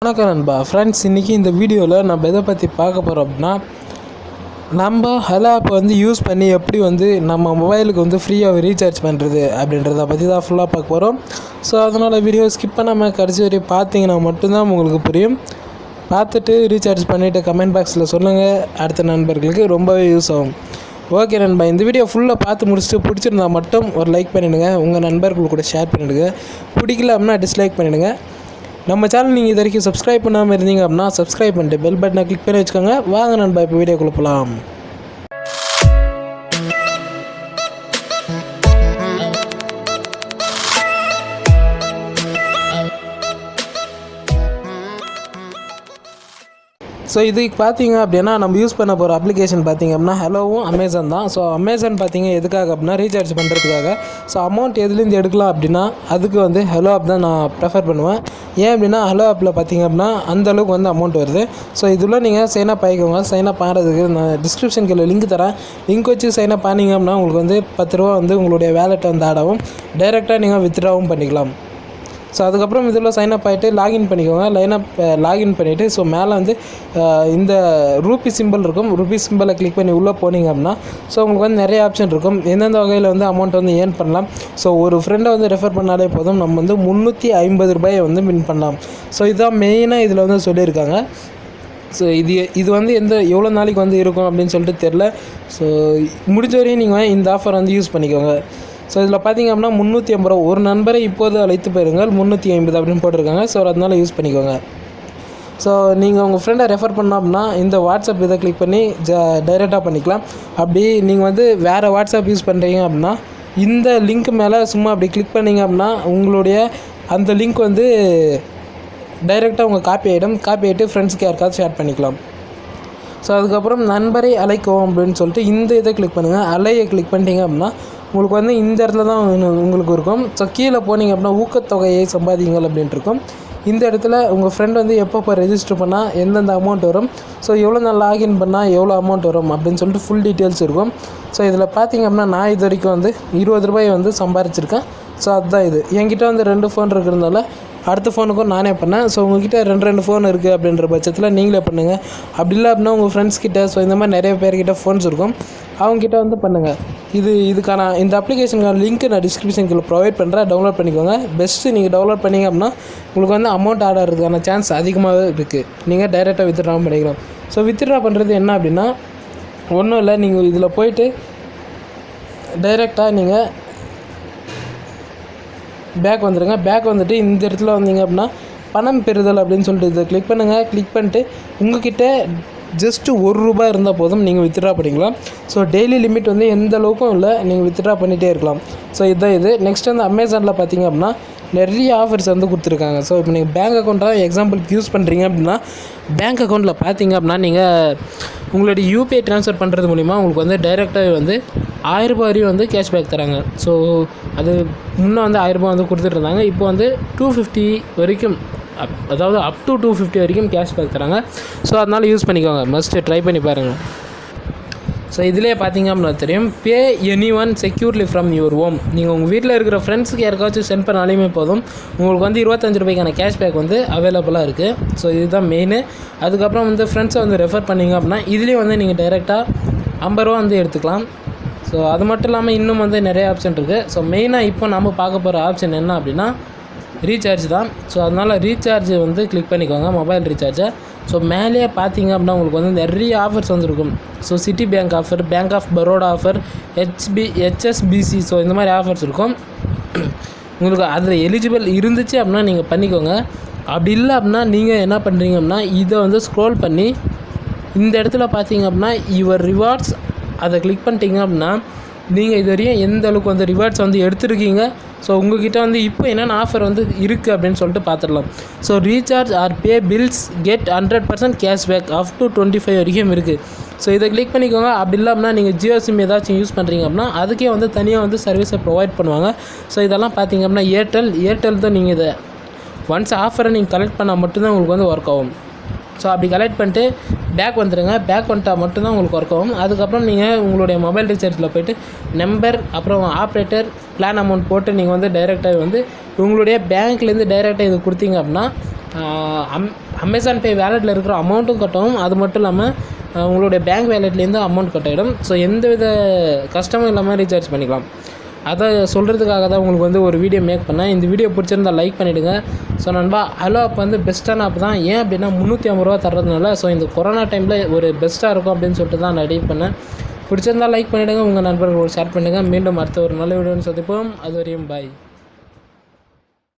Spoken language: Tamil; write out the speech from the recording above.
வணக்கம் நண்பா ஃப்ரெண்ட்ஸ், இன்றைக்கி இந்த வீடியோவில் நம்ம எதை பற்றி பார்க்க போகிறோம் அப்படின்னா, நம்ம ஹலோ ஆப் யூஸ் பண்ணி எப்படி நம்ம மொபைலுக்கு ஃப்ரீயாக ரீசார்ஜ் பண்ணுறது அப்படின்றத பற்றி தான் ஃபுல்லாக பார்க்க போகிறோம். ஸோ அதனால் வீடியோ ஸ்கிப் பண்ணாமல் கடைசி வரை பார்த்தீங்கன்னா மட்டும்தான் உங்களுக்கு புரியும். பார்த்துட்டு ரீசார்ஜ் பண்ணிவிட்டு கமெண்ட் பாக்ஸில் சொல்லுங்கள், அடுத்த நண்பர்களுக்கு ரொம்பவே யூஸ் ஆகும். ஓகே நண்பா, இந்த வீடியோ ஃபுல்லாக பார்த்து முடிச்சுட்டு பிடிச்சிருந்தா மட்டும் ஒரு லைக் பண்ணிவிடுங்க, உங்கள் நண்பர்கள் கூட ஷேர் பண்ணிவிடுங்க. பிடிக்கல அப்படின்னா டிஸ்லைக் பண்ணிவிடுங்க. நம்ம சேனல் நீங்கள் இது வரைக்கும் சப்ஸ்கிரைப் பண்ணாமல் இருந்தீங்க அப்படின்னா சப்ஸ்கிரைப் பண்ணிட்டு பெல் பட்டனை கிளிக் பண்ணி வச்சுக்கோங்க. வாங்க நண்பா, இப்போ வீடியோக்குள்ள போகலாம். ஸோ இதுக்கு பார்த்தீங்க அப்படின்னா நம்ம யூஸ் பண்ண போகிற அப்ளிகேஷன் பார்த்திங்க அப்படின்னா ஹலோவும் அமேசான் தான். ஸோ அமேசான் பார்த்திங்க எதுக்காக அப்படின்னா ரீசார்ஜ் பண்ணுறதுக்காக. ஸோ அமௌண்ட் எதுலேருந்து எடுக்கலாம் அப்படின்னா அதுக்கு ஹலோ ஆப் தான் நான் ப்ரெஃபர் பண்ணுவேன். ஏன் அப்படின்னா ஹலோ ஆப்பில் பார்த்திங்க அப்படின்னா அந்தளவுக்கு அமௌண்ட் வருது. ஸோ இதில் நீங்கள் சைன் அப் ஆகிக்கோங்க. சைன் அப் ஆகிறதுக்கு நான் டிஸ்கிரிப்ஷன் கீழே லிங்க் தரேன். லிங்க் வச்சு சைன் அப் பண்ணிங்க அப்படின்னா உங்களுக்கு 10 ரூபா உங்களுடைய வேலெட்டை ஆட் ஆகும். டைரெக்டாக நீங்கள் வித்ட்ராவும் பண்ணிக்கலாம். ஸோ அதுக்கப்புறம் இதில் சைன் அப் ஆகிட்டு லாகின் பண்ணிக்கோங்க. லாகின் பண்ணிவிட்டு ஸோ மேலே இந்த ரூபி சிம்பிள் இருக்கும். ரூபி சிம்பிளை கிளிக் பண்ணி உள்ளே போனீங்க அப்படின்னா ஸோ உங்களுக்கு நிறைய ஆப்ஷன் இருக்கும். எந்தெந்த வகையில் அமௌண்ட் ஏர்ன் பண்ணலாம். ஸோ ஒரு ஃப்ரெண்டை ரெஃபர் பண்ணாலே போதும், நம்ம 350 ரூபாயை வின் பண்ணலாம். ஸோ இதுதான் மெயினாக இதில் சொல்லியிருக்காங்க. ஸோ இது எவ்வளோ நாளைக்கு இருக்கும் அப்படின்னு சொல்லிட்டு தெரில. ஸோ முடிஞ்ச வரையும் நீங்கள் இந்த ஆஃபர் யூஸ் பண்ணிக்கோங்க. ஸோ இதில் பார்த்திங்க அப்படின்னா 350 ரூபா, ஒரு நண்பரை இப்போது அழைத்து போயிருங்கள் 350 அப்படின்னு போட்டிருக்காங்க. ஸோ அதனால் யூஸ் பண்ணிக்கோங்க. ஸோ நீங்கள் உங்கள் ஃப்ரெண்டை ரெஃபர் பண்ணோம் அப்படின்னா இந்த வாட்ஸ்அப் இதை கிளிக் பண்ணி டைரெக்டாக பண்ணிக்கலாம். அப்படி நீங்கள் வேறு வாட்ஸ்அப் யூஸ் பண்ணுறீங்க அப்படின்னா இந்த லிங்க் மேலே சும்மா அப்படி கிளிக் பண்ணிங்க அப்படின்னா உங்களுடைய அந்த லிங்க் டைரெக்டாக உங்கள் காப்பி ஆகிட்டு ஃப்ரெண்ட்ஸுக்கு யாருக்காவது ஷேர் பண்ணிக்கலாம். ஸோ அதுக்கப்புறம் நண்பரை அழைக்கவும் அப்படின்னு சொல்லிட்டு இந்த இதை கிளிக் பண்ணுங்கள். அலையை கிளிக் பண்ணிட்டீங்க அப்படின்னா உங்களுக்கு இந்த இடத்துல தான் உங்களுக்கு இருக்கும். ஸோ கீழே போனீங்க அப்படின்னா ஊக்கத்தொகையை சம்பாதிங்கள் அப்படின்ட்டு இருக்கும். இந்த இடத்துல உங்கள் ஃப்ரெண்ட் எப்போ ரெஜிஸ்டர் பண்ணால் எந்தெந்த அமௌண்ட் வரும், ஸோ எவ்வளோ நாள் லாகின் பண்ணால் எவ்வளோ அமௌண்ட் வரும் அப்படின்னு சொல்லிட்டு ஃபுல் டீட்டெயில்ஸ் இருக்கும். ஸோ இதில் பார்த்திங்க அப்படின்னா நான் இது வரைக்கும் 20 ரூபாய் சம்பாரிச்சிருக்கேன். ஸோ அதுதான் இது. என்கிட்ட 2 ஃபோன் இருக்கிறதுனால அடுத்த ஃபோனுக்கும் நானே பண்ணேன். ஸோ உங்கள்கிட்ட 2 ஃபோன் இருக்குது அப்படின்ற பட்சத்தில் நீங்களே பண்ணுங்கள். அப்படி இல்லை அப்படின்னா உங்கள் ஃப்ரெண்ட்ஸ்கிட்ட ஸோ இந்த மாதிரி நிறைய பேர்கிட்ட ஃபோன்ஸ் இருக்கும், அவங்ககிட்ட பண்ணுங்கள். இதுக்கான இந்த அப்ளிகேஷனுக்கான லிங்க் நான் டிஸ்கிரிப்ஷனுக்குள்ள ப்ரொவைட் பண்ணுறேன், டவுன்லோட் பண்ணிக்கோங்க. பெஸ்ட்டு நீங்கள் டவுன்லோட் பண்ணிங்க அப்படின்னா உங்களுக்கு அமௌண்ட் ஆட் ஆகிறதுக்கான சான்ஸ் அதிகமாகவே இருக்குது. நீங்கள் டைரெக்டாக வித்ட்ரா பண்ணிக்கலாம். ஸோ வித்ட்ரா பண்ணுறது என்ன அப்படின்னா ஒன்றும் இல்லை, நீங்கள் இதில் போய்ட்டு டைரெக்டாக நீங்கள் பேக் வந்துடுங்க. பேக் வந்துட்டு இந்த இடத்துல வந்தீங்க அப்படின்னா பணம் பெறுதல் அப்படின்னு சொல்லிட்டு இதை கிளிக் பண்ணுங்கள். கிளிக் பண்ணிட்டு உங்கள்கிட்ட ஜஸ்ட்டு 1 ரூபாய் இருந்தால் போதும், நீங்கள் வித்ட்ரா பண்ணிக்கலாம். ஸோ டெய்லி லிமிட் எந்த அளவுக்கும் இல்லை, நீங்கள் வித்ட்ரா பண்ணிகிட்டே இருக்கலாம். ஸோ இதுதான் இது. நெக்ஸ்ட் அமேசானில் பார்த்தீங்க அப்படின்னா நிறைய ஆஃபர்ஸ் கொடுத்துருக்காங்க. ஸோ இப்போ நீங்கள் பேங்க் அக்கௌண்ட்டாக எக்ஸாம்பிளுக்கு யூஸ் பண்ணுறீங்க அப்படின்னா பேங்க் அக்கௌண்ட்டில் பார்த்தீங்க அப்படின்னா நீங்கள் உங்களுடைய யூபிஐ ட்ரான்ஸ்ஃபர் பண்ணுறது மூலிமா உங்களுக்கு டைரெக்டாக 1000 ரூபாய் வரையும் கேஷ்பேக் தராங்க. ஸோ அது முன்னே 1000 ரூபாய் கொடுத்துட்டு இருந்தாங்க. இப்போ 250 வரைக்கும், அதாவது அப் டு 250 வரைக்கும் கேஷ்பேக் தராங்க. ஸோ அதனால் யூஸ் பண்ணிக்கோங்க, மஸ்ட்டு ட்ரை பண்ணி பாருங்கள். ஸோ இதிலே பார்த்தீங்க அப்படின்னா தெரியும், பே any one securely from your home. நீங்கள் உங்கள் வீட்டில் இருக்கிற ஃப்ரெண்ட்ஸுக்கு யாருக்காச்சும் சென்ட் பண்ணாலுமே போதும், உங்களுக்கு 25 ரூபாய்க்கான கேஷ்பேக் அவைலபிளாக இருக்குது. ஸோ இதுதான் மெயின். அதுக்கப்புறம் ஃப்ரெண்ட்ஸை ரெஃபர் பண்ணிங்க அப்படின்னா இதுலேயும் நீங்கள் டைரெக்டாக 50 ரூபா எடுத்துக்கலாம். ஸோ அது மட்டும் இல்லாமல் இன்னும் நிறைய ஆப்ஷன் இருக்குது. ஸோ மெயினாக இப்போ நம்ம பார்க்க போகிற ஆப்ஷன் என்ன அப்படின்னா ரீசார்ஜ் தான். ஸோ அதனால் ரீசார்ஜ் கிளிக் பண்ணிக்கோங்க, மொபைல் ரீசார்ஜை. ஸோ மேலேயே பார்த்தீங்க அப்படின்னா உங்களுக்கு நிறைய ஆஃபர்ஸ் இருக்கும். So Citi bank offer, bank of Baroda offer, HSBC, so இந்த மாதிரி ஆஃபர்ஸ் இருக்கும். உங்களுக்கு அதில் எலிஜிபிள் இருந்துச்சு அப்படின்னா நீங்கள் பண்ணிக்கோங்க. அப்படி இல்லை அப்படின்னா நீங்கள் என்ன பண்ணுறீங்க அப்படின்னா இதை ஸ்க்ரோல் பண்ணி இந்த இடத்துல பார்த்தீங்க அப்படின்னா யுவர் ரிவார்ட்ஸ் அதை கிளிக் பண்ணிட்டீங்க அப்படின்னா நீங்கள் இது வரையும் எந்த அளவுக்கு ரிவார்ட்ஸ் எடுத்துருக்கீங்க. ஸோ உங்கள்கிட்ட இப்போ என்னென்ன ஆஃபர் இருக்குது அப்படின்னு சொல்லிட்டு பார்த்துடலாம். So recharge or pay bills get 100% cashback up to 25 வரைக்கும் இருக்குது. ஸோ இதை கிளிக் பண்ணிக்கோங்க. அப்படி இல்லை அப்படின்னா நீங்கள் ஜியோ சிம் ஏதாச்சும் யூஸ் பண்ணுறீங்க அப்படின்னா அதுக்கே தனியாக சர்வீஸை ப்ரொவைட் பண்ணுவாங்க. ஸோ இதெல்லாம் பார்த்தீங்க அப்படின்னா ஏர்டெல் தான். நீங்கள் இதை ஒன்ஸ் ஆஃபரை நீங்கள் கலெக்ட் பண்ணால் மட்டும்தான் உங்களுக்கு ஒர்க் ஆகும். ஸோ அப்படி கலெக்ட் பண்ணிட்டு பேக் வந்துடுங்க. பேக் வந்துட்டால் மட்டும்தான் உங்களுக்கு ஒர்க் ஆகும். அதுக்கப்புறம் நீங்கள் உங்களுடைய மொபைல் ரீசார்ஜில் போய்ட்டு நம்பர் அப்புறம் ஆப்ரேட்டர் பிளான் அமௌண்ட் போட்டு நீங்கள் டைரெக்டாக உங்களுடைய பேங்க்லேருந்து டைரெக்டாக இது கொடுத்தீங்க அப்படின்னா அமேசான் பே வேலெட்டில் இருக்கிற அமௌண்ட்டும் கட்டவும், அது மட்டும் இல்லாமல் உங்களுடைய பேங்க் வேலெட்லேருந்து அமௌண்ட் கட்டாயிடும். ஸோ எந்தவித கஷ்டமும் இல்லாமல் ரீசார்ஜ் பண்ணிக்கலாம். அதை சொல்கிறதுக்காக தான் உங்களுக்கு வந்து ஒரு வீடியோ மேக் பண்ணேன். இந்த வீடியோ பிடிச்சிருந்தா லைக் பண்ணிவிடுங்க. ஸோ நண்பா, ஹலோ ஆப் வந்து பெஸ்ட்டான ஆப் தான். ஏன் அப்படின்னா 350 ரூபா தர்றதுனால, ஸோ இந்த கொரோனா டைமில் ஒரு பெஸ்ட்டாக இருக்கும் அப்படின்னு சொல்லிட்டு தான் நான் ரெடி பண்ணேன். பிடிச்சிருந்தால் லைக் பண்ணிவிடுங்க, உங்கள் நண்பர்களோடு ஷேர் பண்ணுங்கள். மீண்டும் அடுத்த ஒரு நல்ல வீடியோன்னு சந்திப்போம். அது வரையும் பாய்.